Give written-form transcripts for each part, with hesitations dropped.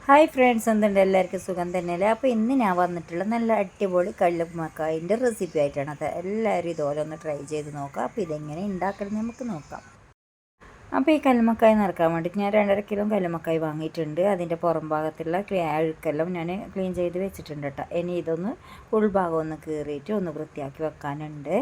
Hi friends, എന്തുണ്ട്? എല്ലാവർക്കും സുഖം തന്നെയല്ലേ? അപ്പോൾ ഇന്ന് ഞാൻ വന്നിട്ടുള്ള നല്ല അടിപൊളി കല്ലുമ്മക്കായൻ്റെ റെസിപ്പി ആയിട്ടാണ്. അത് എല്ലാവരും ഇതുപോലെ ഒന്ന് ട്രൈ ചെയ്ത് നോക്കാം. അപ്പോൾ ഇതെങ്ങനെ ഉണ്ടാക്കണം നമുക്ക് നോക്കാം. അപ്പോൾ ഈ കല്ലുമ്മക്കായ നിറക്കാൻ വേണ്ടിയിട്ട് ഞാൻ 2.5 കിലോ കല്ലുമ്മക്കായ വാങ്ങിയിട്ടുണ്ട്. അതിൻ്റെ പുറം ഭാഗത്തുള്ള അഴുക്കെല്ലാം ഞാൻ ക്ലീൻ ചെയ്ത് വെച്ചിട്ടുണ്ട് കേട്ടോ. ഇനി ഇതൊന്ന് ഉൾഭാഗം ഒന്ന് കീറിയിട്ട് ഒന്ന് വൃത്തിയാക്കി വെക്കാനുണ്ട്.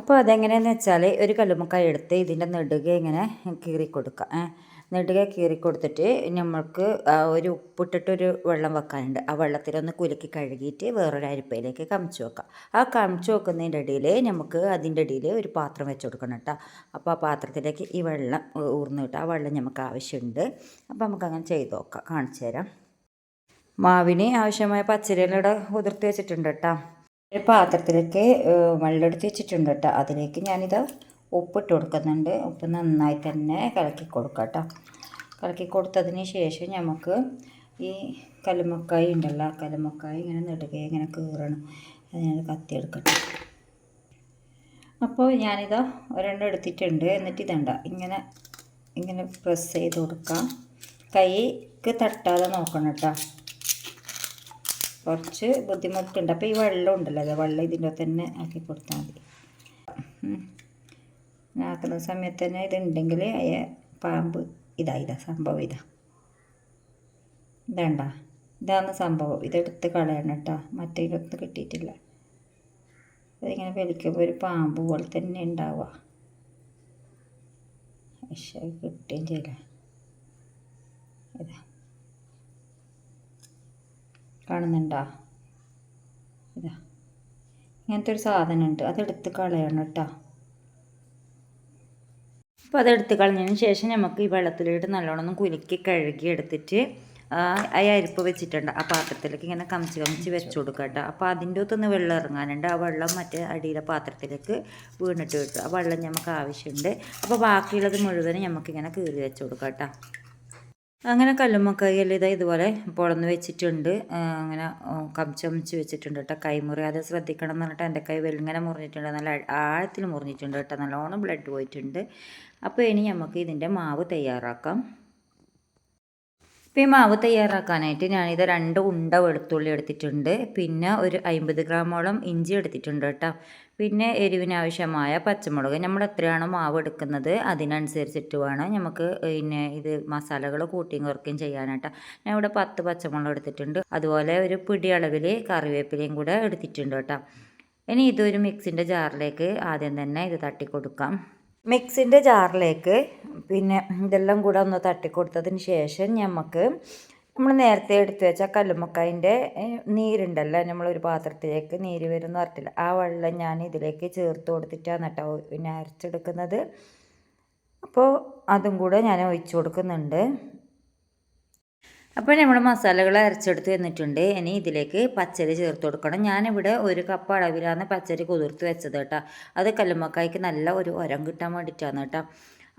അപ്പോൾ അതെങ്ങനെയാണെന്ന് വെച്ചാൽ ഒരു കല്ലുമ്മക്കായ എടുത്ത് ഇതിൻ്റെ നെടുക ഇങ്ങനെ കീറി കൊടുക്കുക. നെടുക കീറി കൊടുത്തിട്ട് നമ്മൾക്ക് ഒരു ഉപ്പിട്ടിട്ടൊരു വെള്ളം വെക്കാനുണ്ട്. ആ വെള്ളത്തിലൊന്ന് കുലുക്കി കഴുകിയിട്ട് വേറൊരു അരിപ്പയിലേക്ക് കമിച്ച് വെക്കാം. ആ കമിച്ച് വെക്കുന്നതിൻ്റെ ഇടയിൽ നമുക്ക് അതിൻ്റെ ഇടയിൽ ഒരു പാത്രം വെച്ച് കൊടുക്കണം കേട്ടോ. അപ്പോൾ ആ പാത്രത്തിലേക്ക് ഈ വെള്ളം ഊർന്നിട്ട് ആ വെള്ളം നമുക്ക് ആവശ്യമുണ്ട്. അപ്പോൾ നമുക്കങ്ങനെ ചെയ്ത് നോക്കാം, കാണിച്ചു തരാം. മാവിന് ആവശ്യമായ പച്ചരിയിലൂടെ കുതിർത്തി വെച്ചിട്ടുണ്ട് കേട്ടോ. ഒരു പാത്രത്തിലേക്ക് വെള്ളം എടുത്ത് വെച്ചിട്ടുണ്ട് കേട്ടോ. അതിലേക്ക് ഞാനിത് ഉപ്പിട്ട് കൊടുക്കുന്നുണ്ട്. ഉപ്പ് നന്നായി തന്നെ കലക്കി കൊടുക്കാം കേട്ടോ. കലക്കി കൊടുത്തതിന് ശേഷം നമുക്ക് ഈ കല്ലുമ്മക്കായ ഉണ്ടല്ലോ, കല്ലുമ്മക്കായ ഇങ്ങനെ നെടുകെ ഇങ്ങനെ കീറണം. അതിനൊരു കത്തി എടുക്കട്ടെ. അപ്പോൾ ഞാനിത് ഒരെണ്ണം എടുത്തിട്ടുണ്ട്. എന്നിട്ട് ഇതണ്ട ഇങ്ങനെ ഇങ്ങനെ പ്രസ് ചെയ്ത് കൊടുക്കാം. കൈക്ക് തട്ടാതെ നോക്കണം കേട്ടോ. കുറച്ച് ബുദ്ധിമുട്ടുണ്ട്. അപ്പോൾ ഈ വെള്ളം ഉണ്ടല്ലോ, അത് വെള്ളം ഇതിൻ്റെ തന്നെ ആക്കി കൊടുത്താൽ മതി. ആക്കുന്ന സമയത്ത് തന്നെ ഇതുണ്ടെങ്കിൽ പാമ്പ് ഇതാ സംഭവം ഇതാണ് സംഭവം. ഇതെടുത്ത് കളയണം കേട്ടോ. മറ്റേ ഇതൊന്നും കിട്ടിയിട്ടില്ല. അതിങ്ങനെ വലിക്കുമ്പോൾ ഒരു പാമ്പ് പോലെ തന്നെ ഉണ്ടാവുക. പക്ഷേ കിട്ടുകയും ചെയ്യില്ല. ഇതാ കാണുന്നുണ്ടോ? ഇങ്ങനത്തെ ഒരു സാധനമുണ്ട്, അതെടുത്ത് കളയണം കേട്ടോ. അപ്പോൾ അതെടുത്ത് കളഞ്ഞതിന് ശേഷം നമുക്ക് ഈ വെള്ളത്തിലിട്ട് നല്ലോണം കുലുക്കി കഴുകി എടുത്തിട്ട് ആ അരിപ്പ് വെച്ചിട്ടുണ്ട് ആ പാത്രത്തിലേക്ക് ഇങ്ങനെ കമിച്ച് വെച്ച് കൊടുക്കുക കേട്ടോ. അപ്പോൾ അതിൻ്റെ അകത്തൊന്ന് വെള്ളം ഇറങ്ങാനുണ്ട്. ആ വെള്ളം മറ്റേ അടിയിലെ പാത്രത്തിലേക്ക് വീണിട്ട് കിട്ടും. ആ വെള്ളം നമുക്ക് ആവശ്യമുണ്ട്. അപ്പോൾ ബാക്കിയുള്ളത് മുഴുവനും നമുക്കിങ്ങനെ കീറി വെച്ച് കൊടുക്കാം കേട്ടോ. അങ്ങനെ കല്ലുമ്മക്കായെല്ലാം ഇതുപോലെ പൊളന്ന് വെച്ചിട്ടുണ്ട്. അങ്ങനെ കമിച്ച് വെച്ചിട്ടുണ്ട് കേട്ടോ. കൈമുറി അത് ശ്രദ്ധിക്കണം എന്ന് പറഞ്ഞിട്ട് എൻ്റെ കൈ വെളിങ്ങനെ മുറിഞ്ഞിട്ടുണ്ട്. നല്ല ആഴത്തിൽ മുറിഞ്ഞിട്ടുണ്ട് കേട്ടോ. നല്ലോണം ബ്ലഡ് പോയിട്ടുണ്ട്. അപ്പോൾ ഇനി നമുക്ക് ഇതിൻ്റെ മാവ് തയ്യാറാക്കാം. ഇപ്പോൾ ഈ മാവ് തയ്യാറാക്കാനായിട്ട് ഞാനിത് 2 ഉണ്ട വെളുത്തുള്ളി എടുത്തിട്ടുണ്ട്. പിന്നെ ഒരു 50 ഗ്രാമോളം ഇഞ്ചി എടുത്തിട്ടുണ്ട് കേട്ടോ. പിന്നെ എരിവിനാവശ്യമായ പച്ചമുളക്. നമ്മൾ എത്രയാണോ മാവ് എടുക്കുന്നത് അതിനനുസരിച്ചിട്ട് വേണം നമുക്ക് പിന്നെ ഇത് മസാലകൾ കൂട്ടിയും കുറയ്ക്കുകയും ചെയ്യാനാട്ടോ. ഞാൻ ഇവിടെ 10 പച്ചമുളക് എടുത്തിട്ടുണ്ട്. അതുപോലെ ഒരു പിടി അളവിൽ കറിവേപ്പിലയും കൂടെ എടുത്തിട്ടുണ്ട് കേട്ടോ. ഇനി ഇതൊരു മിക്സിൻ്റെ ജാറിലേക്ക് ആദ്യം തന്നെ ഇത് തട്ടി കൊടുക്കാം. മിക്സിൻ്റെ ജാറിലേക്ക് പിന്നെ ഇതെല്ലാം കൂടെ ഒന്ന് തട്ടിക്കൊടുത്തതിന് ശേഷം നമ്മൾ നേരത്തെ എടുത്ത് വെച്ച കല്ലുമ്മക്കായൻ്റെ നീരുണ്ടല്ലോ, നമ്മളൊരു പാത്രത്തിലേക്ക് നീര് വരുമെന്ന് പറഞ്ഞിട്ടില്ല, ആ വെള്ളം ഞാൻ ഇതിലേക്ക് ചേർത്ത് കൊടുത്തിട്ടാണ് കേട്ടോ പിന്നെ അരച്ചെടുക്കുന്നത്. അപ്പോൾ അതും കൂടെ ഞാൻ ഒഴിച്ചു കൊടുക്കുന്നുണ്ട്. അപ്പോൾ നമ്മൾ മസാലകൾ അരച്ചെടുത്ത് വന്നിട്ടുണ്ട്. ഇനി ഇതിലേക്ക് പച്ചരി ചേർത്ത് കൊടുക്കണം. ഞാനിവിടെ 1 കപ്പ് അളവിലാണ് പച്ചരി കുതിർത്ത് വെച്ചത് കേട്ടോ. അത് കല്ലുമ്മക്കായ്ക്ക് നല്ല ഒരു ഉരം കിട്ടാൻ വേണ്ടിയിട്ടാണ് കേട്ടോ.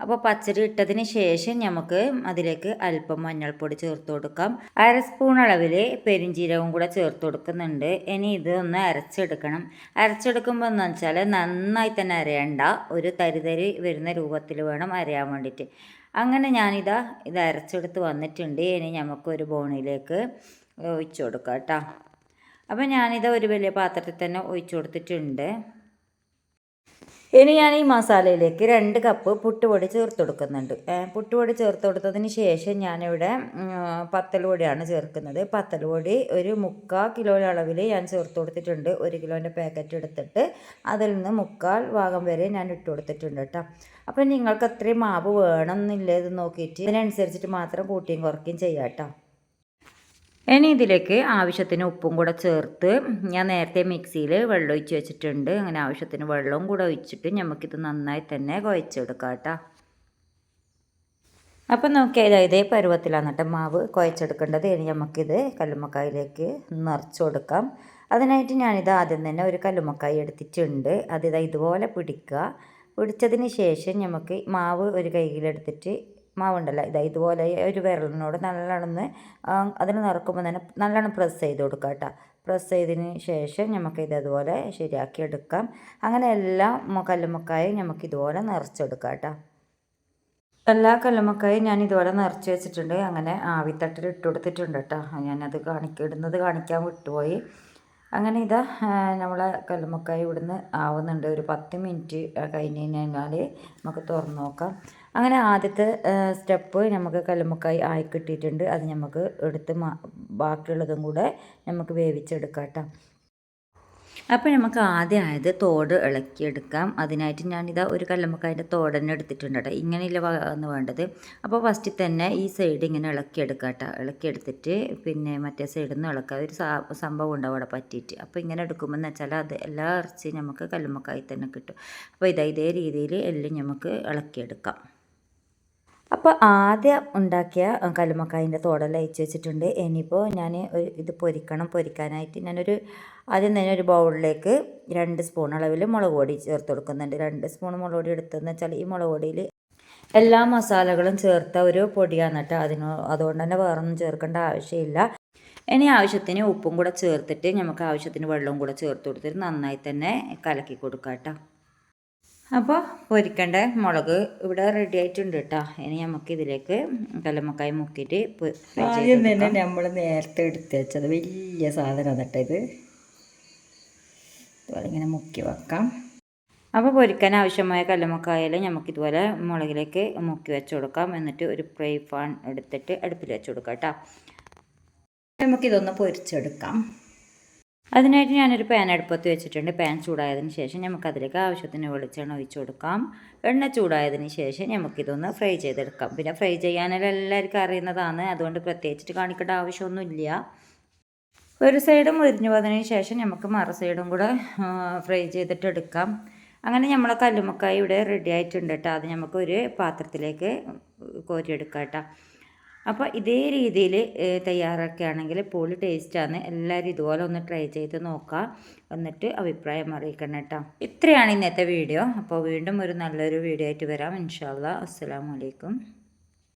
അപ്പോൾ പച്ചരി ഇട്ടതിന് ശേഷം നമുക്ക് അതിലേക്ക് അല്പം മഞ്ഞൾപ്പൊടി ചേർത്ത് കൊടുക്കാം. 1/2 സ്പൂൺ അളവിൽ പെരിഞ്ജീരകവും കൂടെ ചേർത്ത് കൊടുക്കുന്നുണ്ട്. ഇനി ഇത് ഒന്ന് അരച്ചെടുക്കണം. അരച്ചെടുക്കുമ്പോൾ എന്ന് വെച്ചാൽ നന്നായി തന്നെ അരയണ്ട, ഒരു തരി വരുന്ന രൂപത്തിൽ വേണം അരയാൻ വേണ്ടിയിട്ട്. അങ്ങനെ ഇത് അരച്ചെടുത്ത് വന്നിട്ടുണ്ട്. ഇനി നമുക്കൊരു ബോണിലേക്ക് ഒഴിച്ചു കൊടുക്കാം കേട്ടോ. അപ്പോൾ ഞാനിത് ഒരു വലിയ പാത്രത്തിൽ തന്നെ ഒഴിച്ചു കൊടുത്തിട്ടുണ്ട്. ഇനി ഞാൻ ഈ മസാലയിലേക്ക് 2 കപ്പ് പുട്ടുപൊടി ചേർത്ത് കൊടുക്കുന്നുണ്ട്. പുട്ടുപൊടി ചേർത്ത് കൊടുത്തതിന് ശേഷം ഞാനിവിടെ പത്തൽപൊടിയാണ് ചേർക്കുന്നത്. പത്തൽപൊടി ഒരു 3/4 കിലോ അളവിൽ ഞാൻ ചേർത്ത് കൊടുത്തിട്ടുണ്ട്. 1 കിലോൻ്റെ പാക്കറ്റ് എടുത്തിട്ട് അതിൽ നിന്ന് 3/4 ഭാഗം വരെ ഞാൻ ഇട്ട് കൊടുത്തിട്ടുണ്ട് കേട്ടോ. അപ്പം നിങ്ങൾക്ക് അത്രയും മാവ് വേണം എന്നില്ലത് നോക്കിയിട്ട് ഇതിനനുസരിച്ചിട്ട് മാത്രം കൂട്ടിയും കുറയ്ക്കുകയും ചെയ്യാം കേട്ടോ. ഇനി ഇതിലേക്ക് ആവശ്യത്തിന് ഉപ്പും കൂടെ ചേർത്ത് ഞാൻ നേരത്തെ മിക്സിയിൽ വെള്ളം ഒഴിച്ച് വെച്ചിട്ടുണ്ട്. അങ്ങനെ ആവശ്യത്തിന് വെള്ളവും കൂടെ ഒഴിച്ചിട്ട് നമുക്കിത് നന്നായി തന്നെ കുഴച്ചെടുക്കാം കേട്ടോ. അപ്പം നോക്കിയാൽ ഇതേ പരുവത്തിലാണ് കേട്ടോ മാവ് കുഴച്ചെടുക്കേണ്ടത്. ഇനി നമുക്കിത് കല്ലുമ്മക്കായിലേക്ക് നിറച്ച് കൊടുക്കാം. അതിനായിട്ട് ഞാനിത് ആദ്യം തന്നെ ഒരു കല്ലുമ്മക്കായ എടുത്തിട്ടുണ്ട്. ഇതുപോലെ പിടിച്ചതിന് ശേഷം നമുക്ക് മാവ് ഒരു കൈയിലെടുത്തിട്ട് മാവുണ്ടല്ലോ ഇതുപോലെ ഒരു വിരലിനോട് നല്ലോണം അതിന് നിറക്കുമ്പോൾ തന്നെ നല്ലോണം പ്രസ് ചെയ്ത് കൊടുക്കുക കേട്ടോ. പ്രസ് ചെയ്തതിന് ശേഷം നമുക്കിതതുപോലെ ശരിയാക്കി എടുക്കാം. അങ്ങനെ എല്ലാം കല്ലുമ്മക്കായും നമുക്കിതുപോലെ നിറച്ചെടുക്കാം കേട്ടോ. എല്ലാ കല്ലുമ്മക്കായും ഞാൻ ഇതുപോലെ നിറച്ച് വെച്ചിട്ടുണ്ട്. അങ്ങനെ ആവിത്തട്ടിൽ ഇട്ട് കൊടുത്തിട്ടുണ്ട് കേട്ടോ. ഞാനത് ഇടുന്നത് കാണിക്കാൻ വിട്ടുപോയി. അങ്ങനെ ഇതാ നമ്മളെ കല്ലുമ്മക്കായ ഇവിടുന്ന് ആവുന്നുണ്ട്. ഒരു 10 മിനിറ്റ് കഴിഞ്ഞ് കഴിഞ്ഞാൽ നമുക്ക് തുറന്ന് നോക്കാം. അങ്ങനെ ആദ്യത്തെ സ്റ്റെപ്പ് നമുക്ക് കല്ലുമ്മക്കായ ആയി കിട്ടിയിട്ടുണ്ട്. അത് നമുക്ക് എടുത്ത് ബാക്കിയുള്ളതും കൂടെ നമുക്ക് വേവിച്ചെടുക്കാം കേട്ടോ. അപ്പോൾ നമുക്ക് ആദ്യമായത് തോട് ഇളക്കിയെടുക്കാം. അതിനായിട്ട് ഞാനിതാ ഒരു കല്ലുമ്മക്കായൻ്റെ തോട് തന്നെ എടുത്തിട്ടുണ്ട് കേട്ടോ. ഇങ്ങനെയുള്ള ആണ് വേണ്ടത്. അപ്പോൾ ഫസ്റ്റിൽ തന്നെ ഈ സൈഡ് ഇങ്ങനെ ഇളക്കിയെടുക്കാം കേട്ടോ. ഇളക്കിയെടുത്തിട്ട് പിന്നെ മറ്റേ സൈഡിൽ നിന്ന് ഇളക്കുക. ഒരു സംഭവം ഉണ്ടാവും അവിടെ പറ്റിയിട്ട്. അപ്പോൾ ഇങ്ങനെ എടുക്കുമ്പോൾ എന്ന് വെച്ചാൽ അത് എല്ലാ ഇറച്ചിയും നമുക്ക് കല്ലുമ്മക്കായി തന്നെ കിട്ടും. അപ്പോൾ ഇതേ രീതിയിൽ എല്ലാം നമുക്ക് ഇളക്കിയെടുക്കാം. അപ്പോൾ ആദ്യം ഉണ്ടാക്കിയ കല്ലുമ്മക്കായൻ്റെ തോടെല്ലാം അയച്ച് വെച്ചിട്ടുണ്ട്. ഇനിയിപ്പോൾ ഞാൻ ഇത് പൊരിക്കാനായിട്ട് ഞാനൊരു ആദ്യം തന്നെ ഒരു ബൗളിലേക്ക് 2 സ്പൂൺ അളവിൽ മുളക് പൊടി ചേർത്ത് കൊടുക്കുന്നുണ്ട്. 2 സ്പൂൺ മുളക് പൊടി എടുത്തതെന്ന് വെച്ചാൽ ഈ മുളക് പൊടിയിൽ എല്ലാ മസാലകളും ചേർത്ത ഒരു പൊടിയാണ് കേട്ടോ. അതുകൊണ്ട് തന്നെ വേറൊന്നും ചേർക്കേണ്ട ആവശ്യമില്ല. ഇനി ആവശ്യത്തിന് ഉപ്പും കൂടെ ചേർത്തിട്ട് നമുക്ക് ആവശ്യത്തിന് വെള്ളവും കൂടെ ചേർത്ത് കൊടുത്തിട്ട് നന്നായി തന്നെ കലക്കി കൊടുക്കാം കേട്ടോ. അപ്പോൾ പൊരിക്കേണ്ട മുളക് ഇവിടെ റെഡി ആയിട്ടുണ്ട് കേട്ടോ. ഇനി നമുക്ക് ഇതിലേക്ക് കല്ലുമ്മക്കായ മുക്കിയിട്ട് ആദ്യം തന്നെ നമ്മൾ നേരത്തെ എടുത്ത് വെച്ചത് വലിയ സാധനം കേട്ടോ. ഇത് ഇതുപോലെ ഇങ്ങനെ മുക്കി വെക്കാം. അപ്പോൾ പൊരിക്കാൻ ആവശ്യമായ കല്ലുമ്മക്കായൽ നമുക്കിതുപോലെ മുളകിലേക്ക് മുക്കി വെച്ച് കൊടുക്കാം. എന്നിട്ട് ഒരു ഫ്രൈ പാൻ എടുത്തിട്ട് അടുപ്പിൽ വെച്ച് കൊടുക്കാം കേട്ടോ. നമുക്കിതൊന്ന് പൊരിച്ചെടുക്കാം. അതിനായിട്ട് ഞാനൊരു പാൻ അടുപ്പത്ത് വെച്ചിട്ടുണ്ട്. പാൻ ചൂടായതിന് ശേഷം നമുക്കതിലേക്ക് ആവശ്യത്തിന് വെളിച്ചെണ്ണ ഒഴിച്ച് കൊടുക്കാം. എണ്ണ ചൂടായതിന് ശേഷം നമുക്കിതൊന്ന് ഫ്രൈ ചെയ്തെടുക്കാം. പിന്നെ ഫ്രൈ ചെയ്യാനെല്ലാം എല്ലാവർക്കും അറിയുന്നതാണ്, അതുകൊണ്ട് പ്രത്യേകിച്ചിട്ട് കാണിക്കേണ്ട ആവശ്യമൊന്നുമില്ല. ഒരു സൈഡ് മുരിഞ്ഞു പോയതിന് ശേഷം നമുക്ക് മറു സൈഡും കൂടെ ഫ്രൈ ചെയ്തിട്ട് എടുക്കാം. അങ്ങനെ നമ്മളെ കല്ലുമ്മക്കായ ഇവിടെ റെഡി ആയിട്ടുണ്ട് കേട്ടോ. അത് നമുക്കൊരു പാത്രത്തിലേക്ക് കോരിയെടുക്കാം കേട്ടോ. അപ്പോൾ ഇതേ രീതിയിൽ തയ്യാറാക്കുകയാണെങ്കിൽ പൊളി ടേസ്റ്റാണ്. എല്ലാവരും ഇതുപോലെ ഒന്ന് ട്രൈ ചെയ്ത് നോക്കുക. എന്നിട്ട് അഭിപ്രായം അറിയിക്കണം കേട്ടോ. ഇത്രയാണ് ഇന്നത്തെ വീഡിയോ. അപ്പോൾ വീണ്ടും ഒരു നല്ലൊരു വീഡിയോ ആയിട്ട് വരാം ഇൻഷാ അല്ലാഹ്. അസ്സലാമു അലൈക്കും.